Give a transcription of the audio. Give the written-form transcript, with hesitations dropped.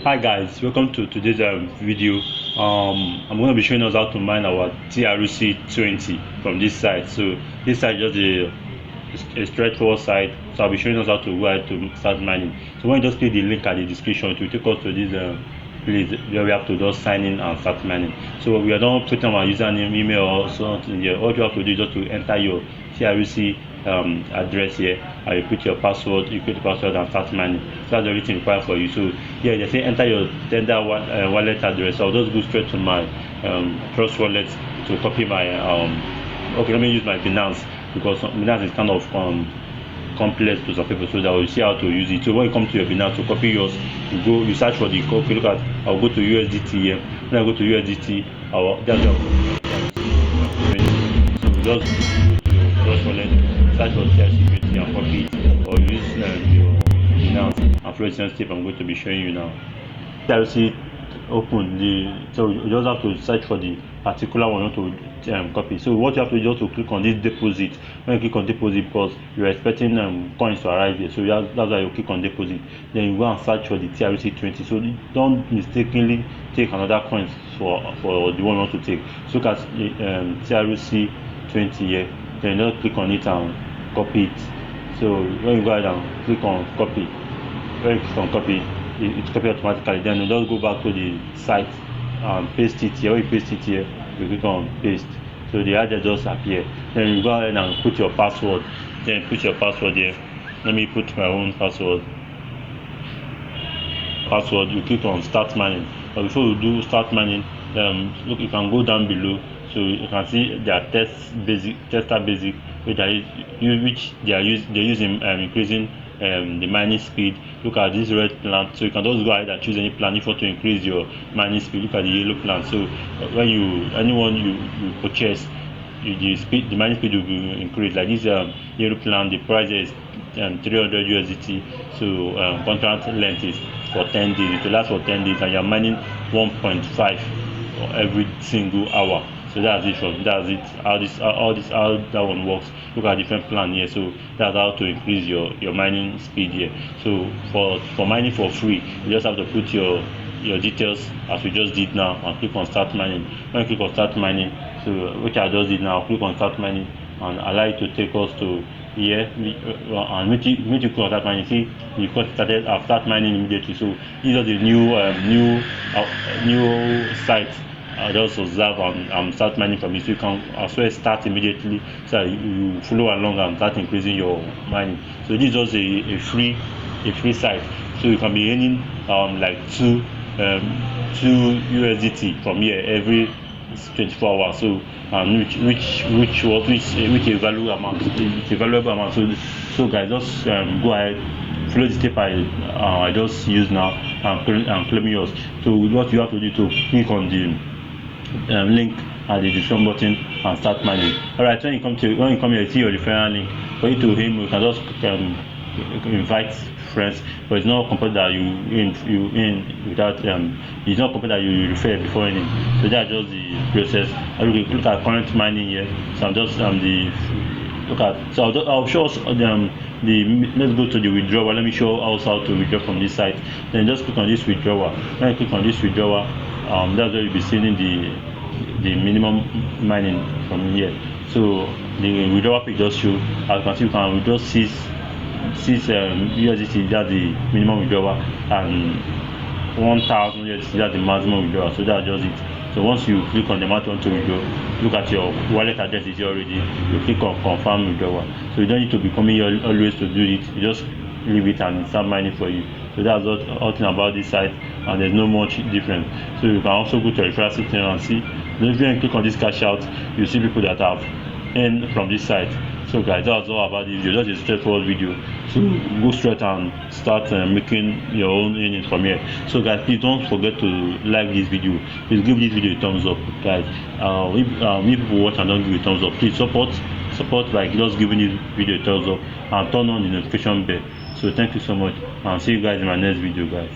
Hi guys, welcome to today's video. I'm going to be showing us how to mine our TRC20 from this site. So this site is just a straightforward site, so I'll be showing us how to go ahead to start mining. So when you just click the link at the description, it will take us to this place where we have to just sign in and start mining. So we are not putting our username, email or something here. All you have to do is just to enter your TRC address here, and you put your password, and start mining. So that's everything required for you. So yeah, they say enter your tender wallet address. So I'll just go straight to my Trust wallet to copy my okay, let me use my Binance, because Binance is kind of complex to some people, so that will see how to use it. So when you come to your Binance to copy yours, you search for the copy. Look at, I'll go to USDT here. When I go to USDT, so just Trust wallet, search for TRC20 and copy it, or use your Binance and fluorescence tape I'm going to be showing you now. TRC open so you just have to search for the particular one you want to copy. So what you have to do is to click on this deposit. When you click on deposit, because you're expecting coins to arrive here, so that's why you click on deposit. Then you go and search for the TRC20. So don't mistakenly take another coins for the one you want to take. So look at the TRC20 here, then just click on it and copy it. So when you go ahead and click on copy, when you click on copy, it's copied automatically. Then you just go back to the site and paste it here. When you paste it here, you click on paste, so the address just appear. Then you go ahead and put your password. Then put your password here. Let me put my own password. You click on start mining. But before you do start mining, look, you can go down below, so you can see their tester basic, which they are using increasing the mining speed. Look at this red plant, so you can just go ahead and choose any plant if you want to increase your mining speed. Look at the yellow plant, so when anyone you purchase, the mining speed will be increased. Like this yellow plant, the price is 300 USDT. So contract length is for 10 days. It will last for 10 days, and you're mining 1.5 every single hour. So that's it. How that one works. Look at different plan here. So that's how to increase your mining speed here. So for mining for free, you just have to put your details as we just did now and click on start mining. When you click on start mining, so which I just did now, click on start mining and allow it to take us to here, and when you click on start mining, see the course started. I've start mining immediately. So these are the new site. I just observe and start mining from it. So you can as well start immediately, so you follow along and start increasing your mining. So this is just a free site, so you can be earning like 2 USDT from here every 24 hours. So which a valuable amount. It's a valuable amount. So guys, just go ahead, follow the step I just use now and claim yours. So what you have to do to click on the link at the description button and start mining. Alright, when you come here, you see your referral link. For you to him, you can just invite friends, but it's not compulsory that you in without it's not compulsory that you refer before any. So that's just the process. I look at current mining here. So I'm just I'll show us let's go to the withdrawal. Let me show us how to withdraw from this site. Then just click on this withdrawal. When you click on this withdrawal, that's where you'll be seeing the minimum mining from here. So the withdrawal page just show, as you can see, you can withdraw 6 USDT, that's the minimum withdrawal, and 1,000 USDT, that's the maximum withdrawal. So that's just it. So once you click on the amount you want to withdraw, look at your wallet address is here already. You click on confirm withdrawal. So you don't need to be coming here always to do it. You just leave it and start mining for you. So that's all thing about this site, and there's no much difference. So you can also go to a referral system and see. Then if you click on this cash out, you see people that have earned from this site. So guys, that's all about this video. Just a straightforward video. So go straight and start making your own earnings from here. So guys, please don't forget to like this video. Please give this video a thumbs up, guys. If people watch and don't give a thumbs up, please support by just giving this video a thumbs up and turn on the notification bell. So thank you so much, and see you guys in my next video, guys.